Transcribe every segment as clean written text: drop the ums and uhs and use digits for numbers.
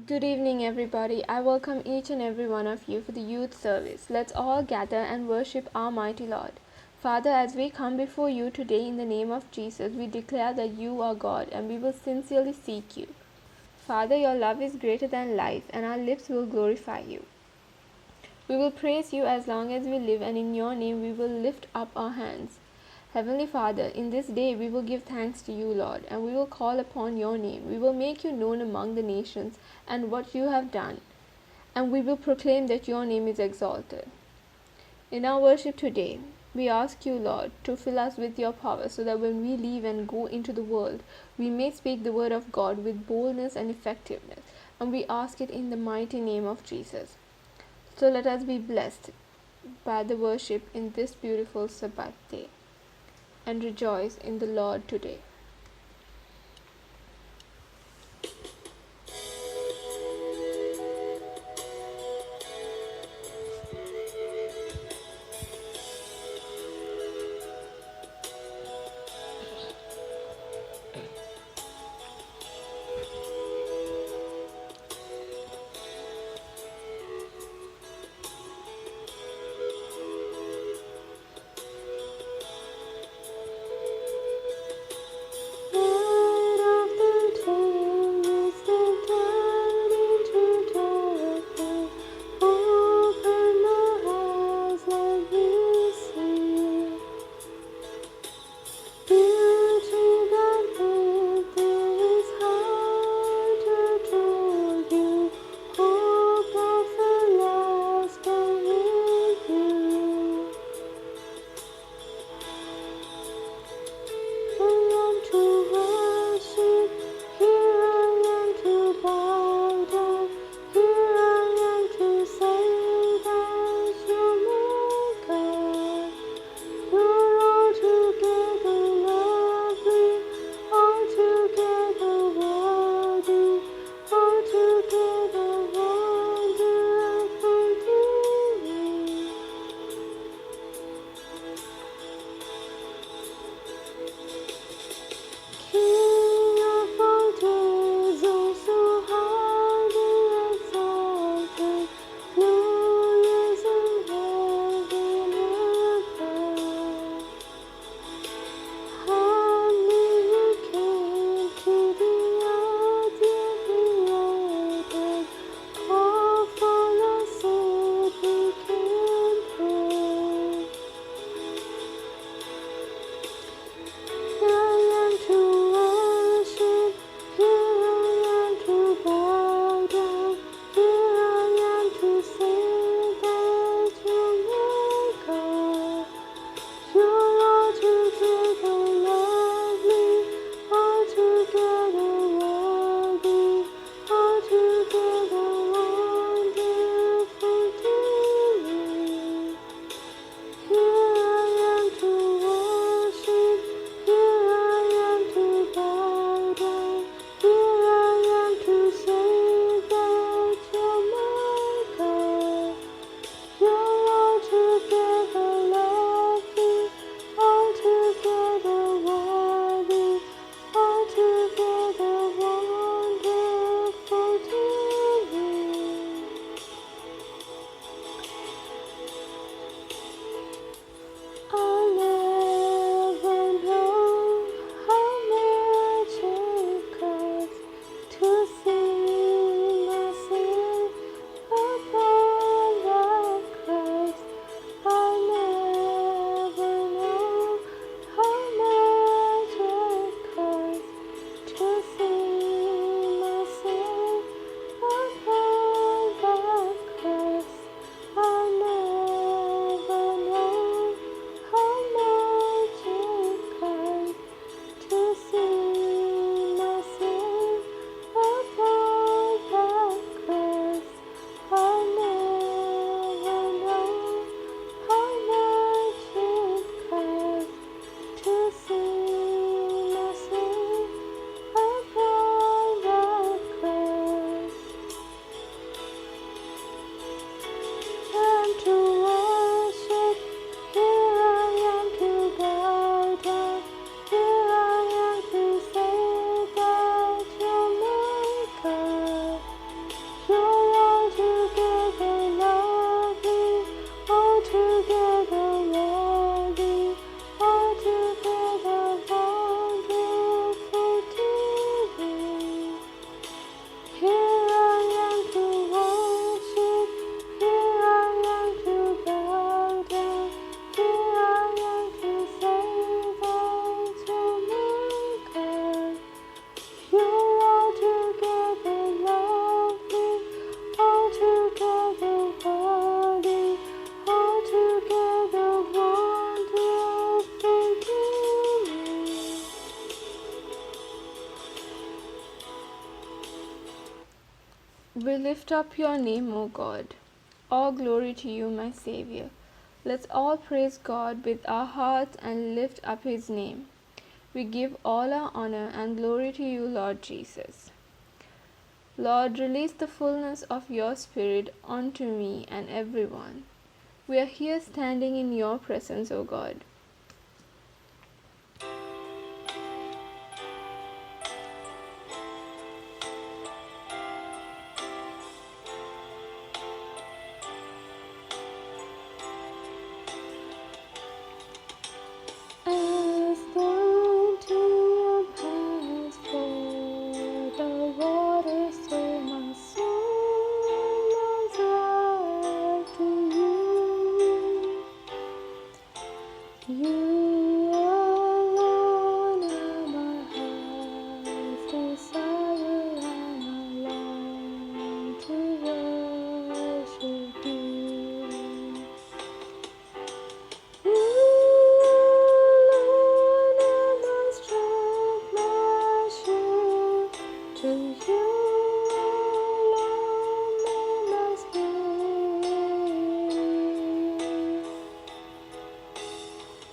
Good evening, everybody. I welcome each and every one of you for the youth service. Let's all gather and worship our mighty Lord. Father, as we come before you today in the name of Jesus, we declare that you are God and we will sincerely seek you. Father, your love is greater than life, and our lips will glorify you. We will praise you as long as we live, and in your name we will lift up our hands. Heavenly Father, in this day we will give thanks to you, Lord, and we will call upon your name. We will make you known among the nations and what you have done, and we will proclaim that your name is exalted. In our worship today, we ask you, Lord, to fill us with your power so that when we leave and go into the world, we may speak the word of God with boldness and effectiveness. And we ask it in the mighty name of Jesus. So let us be blessed by the worship in this beautiful Sabbath day and rejoice in the Lord today. We lift up your name, O God. All glory to you, my Savior. Let's all praise God with our hearts and lift up his name. We give all our honor and glory to you, Lord Jesus. Lord, release the fullness of your Spirit onto me and everyone. We are here standing in your presence, O God. As the deer pants for the water, so my soul longs after you. You alone are my heart's desire, and I long to worship you. You alone are my strength, my shield. To you alone may my spirit yield.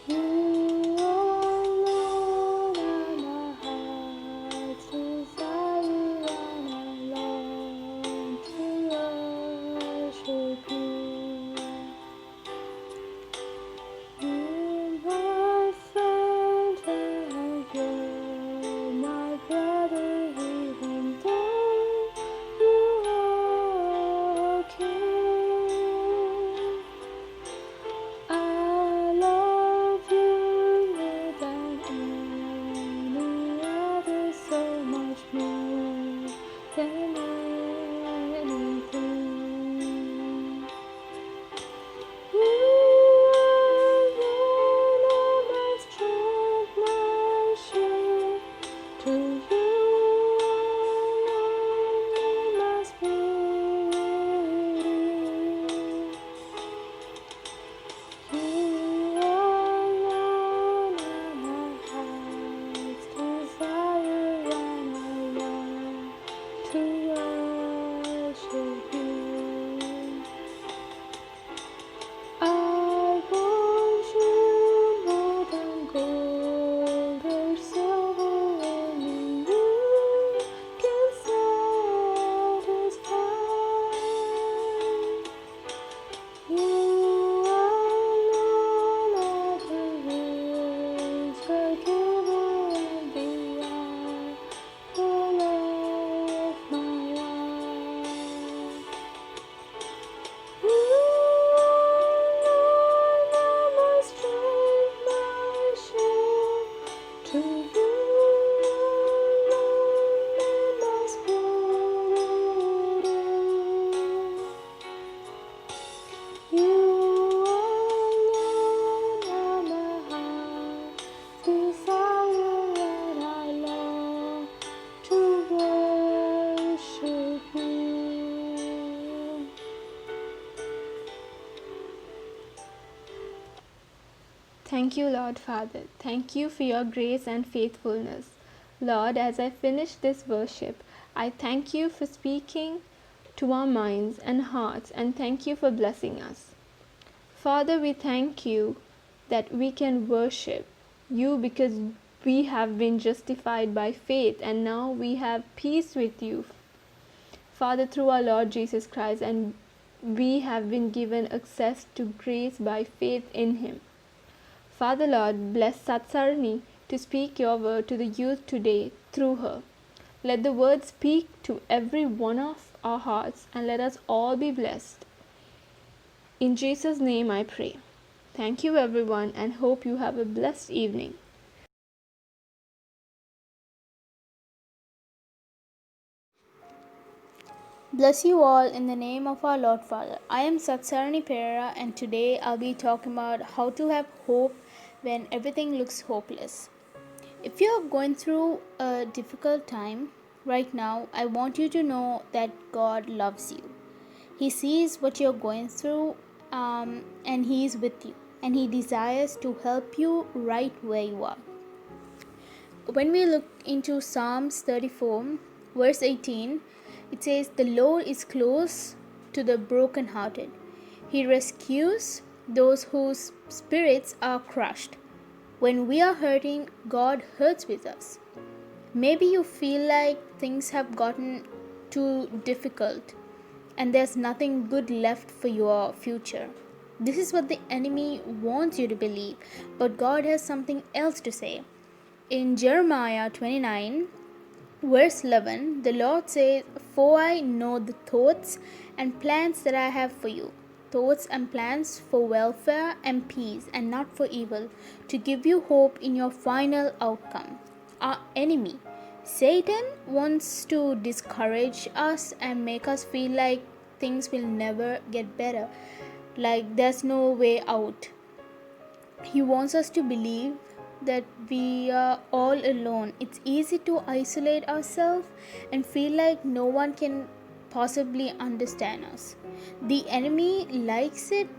You alone are my heart's desire, and I long to worship you. You're my friend and you're my brother, even though you are king. I love you more than any other, so much more than anything. You alone are my strength, my shield. To you alone may my spirit yield. You alone are my heart's desire, and I long to worship you. I want you more than gold or silver, only you can satisfy. You alone are the rose, the giver, and the apple of my eye. You alone are my strength, my shield. To you alone may my spirit yield. You alone are my heart's desire, and I long to worship you. Thank you, Lord Father. Thank you for your grace and faithfulness. Lord, as I finish this worship, I thank you for speaking to our minds and hearts, and thank you for blessing us. Father, we thank you that we can worship you because we have been justified by faith, and now we have peace with you, Father, through our Lord Jesus Christ, and we have been given access to grace by faith in him. Father Lord, bless Satsarni to speak your word to the youth today through her. Let the word speak to every one of our hearts, and let us all be blessed. In Jesus' name I pray. Thank you everyone, and hope you have a blessed evening. Bless you all in the name of our Lord Father. I am Satsarani Pereira, and today I'll be talking about how to have hope when everything looks hopeless. If you're going through a difficult time right now, I want you to know that God loves you. He sees what you're going through, and He is with you, and He desires to help you right where you are. When we look into Psalms 34, verse 18, It says, "The Lord is close to the brokenhearted. He rescues those whose spirits are crushed." When we are hurting, God hurts with us. Maybe you feel like things have gotten too difficult and there's nothing good left for your future. This is what the enemy wants you to believe, but God has something else to say. In Jeremiah 29, verse 11, the Lord says, "For I know the thoughts and plans that I have for you, thoughts and plans for welfare and peace, and not for evil, to give you hope in your final outcome." Our enemy, Satan, wants to discourage us and make us feel like things will never get better, like there's no way out. He wants us to believe that we are all alone. It's easy to isolate ourselves and feel like no one can possibly understand us. The enemy likes it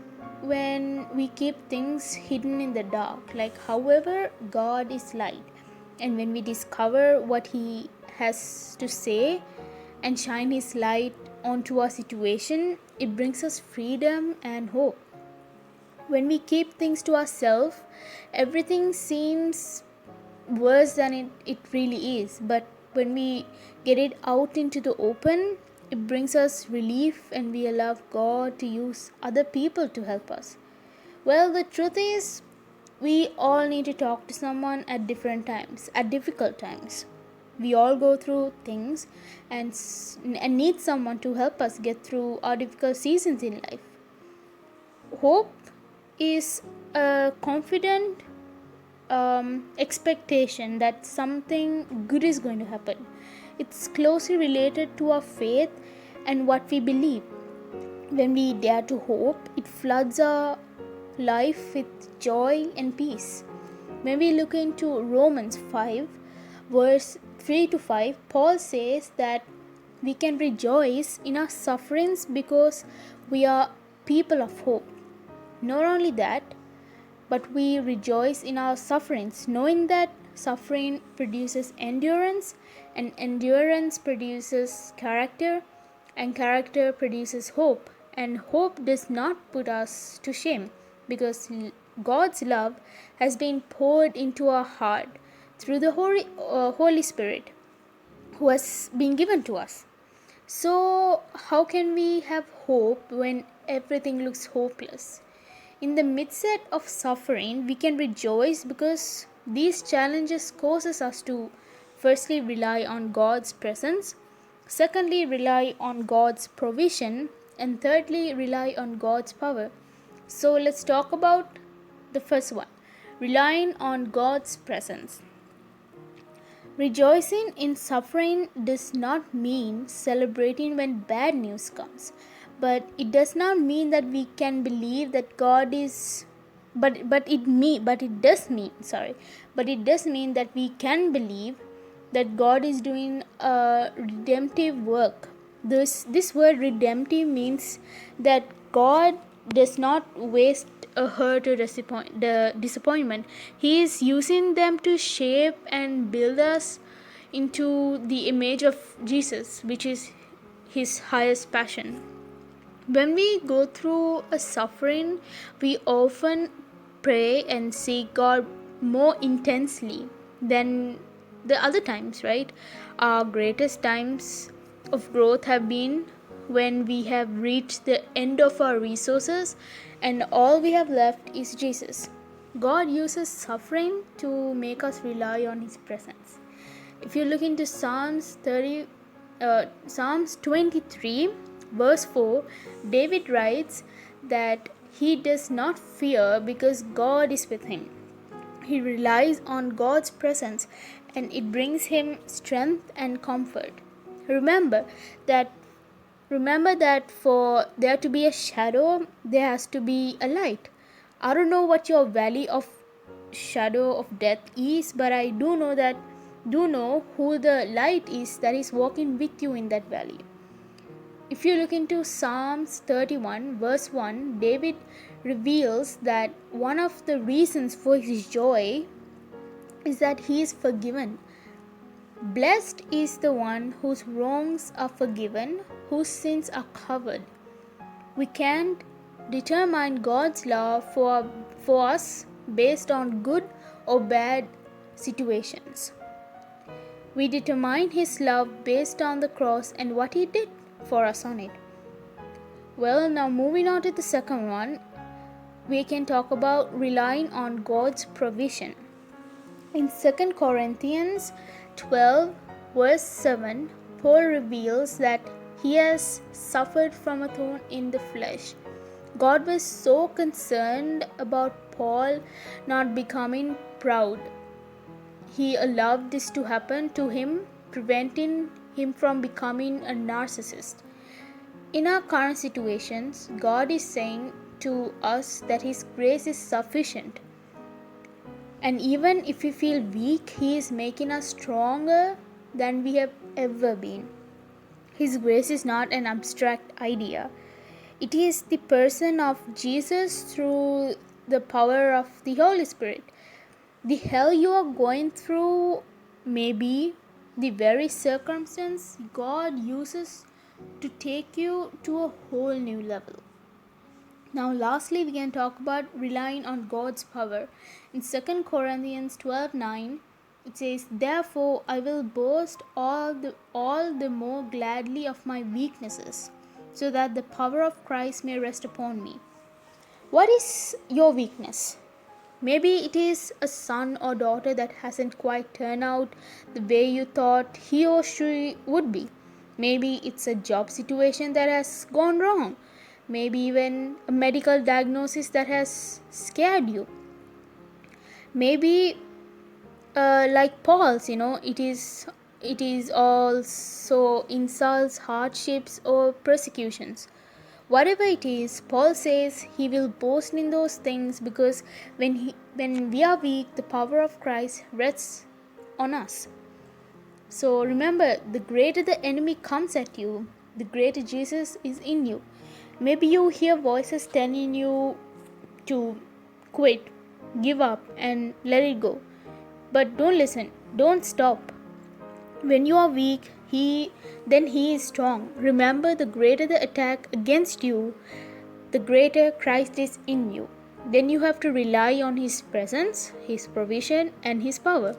when we keep things hidden in the dark. Like, however, God is light. And when we discover what He has to say and shine His light onto our situation, it brings us freedom and hope. When we keep things to ourselves, everything seems worse than it really is. But when we get it out into the open, it brings us relief and we allow God to use other people to help us. Well, the truth is, we all need to talk to someone at different times, at difficult times. We all go through things and need someone to help us get through our difficult seasons in life. Hope is a confident expectation that something good is going to happen. It's closely related to our faith and what we believe. When we dare to hope, it floods our life with joy and peace. When we look into Romans 5, verse 3 to 5, Paul says that we can rejoice in our sufferings because we are people of hope. Not only that, but we rejoice in our sufferings, knowing that suffering produces endurance, and endurance produces character, and character produces hope. And hope does not put us to shame, because God's love has been poured into our heart through the Holy Spirit who has been given to us. So, how can we have hope when everything looks hopeless? In the midst of suffering, we can rejoice because these challenges causes us to firstly rely on God's presence, secondly rely on God's provision, and thirdly rely on God's power. So let's talk about the first one, relying on God's presence. Rejoicing in suffering does not mean celebrating when bad news comes. But it does not mean that we can believe that God is but it does mean that we can believe that God is doing a redemptive work. This word redemptive means that God does not waste a hurt or disappointment. He is using them to shape and build us into the image of Jesus, which is His highest passion. When we go through a suffering, we often pray and seek God more intensely than the other times, right? Our greatest times of growth have been when we have reached the end of our resources and all we have left is Jesus. God uses suffering to make us rely on His presence. If you look into Psalms 23, verse 4, David writes that he does not fear because God is with him. He relies on God's presence and it brings him strength and comfort. Remember that for there to be a shadow, there has to be a light. I don't know what your valley of shadow of death is, but I do know who the light is that is walking with you in that valley. If you look into Psalms 31 verse 1, David reveals that one of the reasons for his joy is that he is forgiven. Blessed is the one whose wrongs are forgiven, whose sins are covered. We can't determine God's love for us based on good or bad situations. We determine His love based on the cross and what He did for us on it. Well, now moving on to the second one, we can talk about relying on God's provision. In 2 Corinthians 12, verse 7, Paul reveals that he has suffered from a thorn in the flesh. God was so concerned about Paul not becoming proud. He allowed this to happen to him, preventing him from becoming a narcissist. In our current situations, God is saying to us that His grace is sufficient. And even if we feel weak, He is making us stronger than we have ever been. His grace is not an abstract idea. It is the person of Jesus through the power of the Holy Spirit. The hell you are going through may be the very circumstance God uses to take you to a whole new level. Now lastly, we can talk about relying on God's power. In 2 Corinthians 12:9, it says, "Therefore I will boast all the more gladly of my weaknesses, so that the power of Christ may rest upon me." What is your weakness? Maybe it is a son or daughter that hasn't quite turned out the way you thought he or she would be. Maybe it's a job situation that has gone wrong. Maybe even a medical diagnosis that has scared you. Maybe like Paul's, it is also insults, hardships, or persecutions. Whatever it is, Paul says he will boast in those things because when we are weak, the power of Christ rests on us. So remember, the greater the enemy comes at you, the greater Jesus is in you. Maybe you hear voices telling you to quit, give up, and let it go. But don't listen, don't stop. When you are weak, then he is strong. Remember, the greater the attack against you, the greater Christ is in you. Then you have to rely on His presence, His provision, and His power.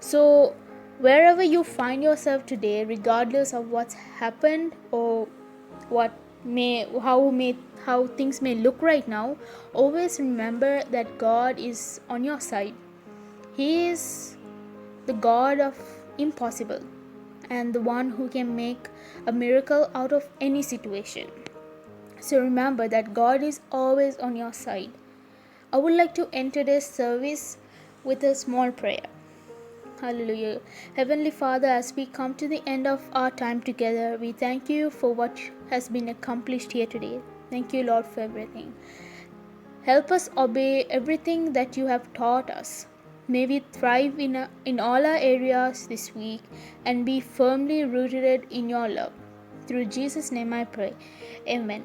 So wherever you find yourself today, regardless of what's happened or how things may look right now, always remember that God is on your side. He is the God of impossible and the one who can make a miracle out of any situation. So remember that God is always on your side. I would like to end today's service with a small prayer. Hallelujah. Heavenly Father, as we come to the end of our time together, we thank you for what has been accomplished here today. Thank you, Lord, for everything. Help us obey everything that you have taught us. May we thrive in all our areas this week and be firmly rooted in your love. Through Jesus' name I pray. Amen.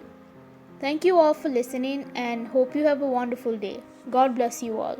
Thank you all for listening and hope you have a wonderful day. God bless you all.